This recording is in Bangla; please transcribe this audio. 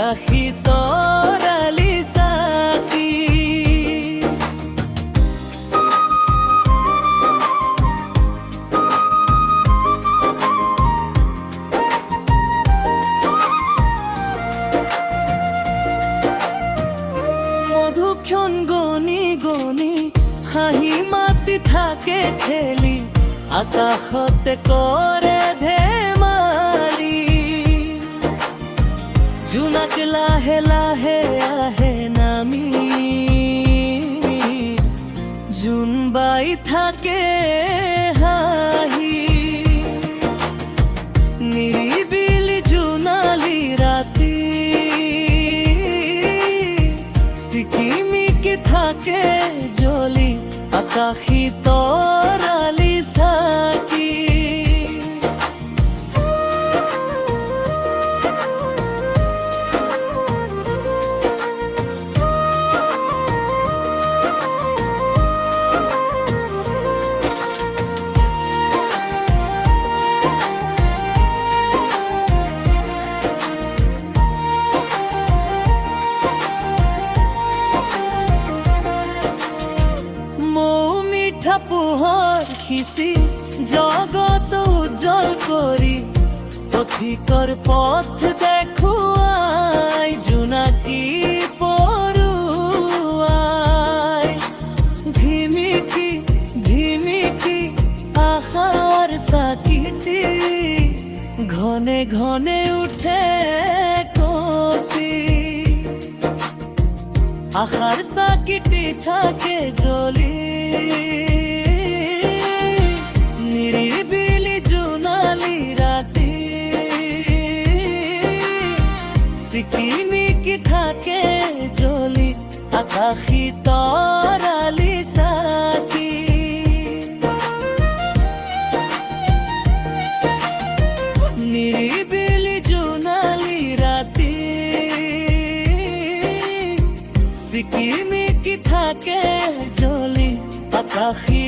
আকাশী তৰালি চাকি। মধুক্ষণ গণি গণি হাঁহি মাতি থাকে খেলি, আকাশতে কৰে ধেমালি। জোনাক লাহে লাহে আহে নামি, জোন বাই থাকে হাঁহি। নিৰিবিলি জোনালি ৰাতি, চিকিমিকি থাকে জ্বলি আকাশী তৰালি চাকি। মিঠা পোহৰ সিঁচি জগত উজ্জ্বল কৰি, পথিকৰ পথ দেখুৱাই জোনাকী পৰুৱাই। ধিমিকি ধিমিকি আশাৰ চাকিটি, ঘনে ঘনে উঠে কপি। আশার চাকিটি থাকে জ্বলি, নিরিবিলি জোনালি রাতি। চিকিমিকি থাকে জ্বলি আকাশী তৰালি চাকি। নিরিবিলি জোনালি রাতি, চিকিমিকি থাকে জ্বলি আকাশী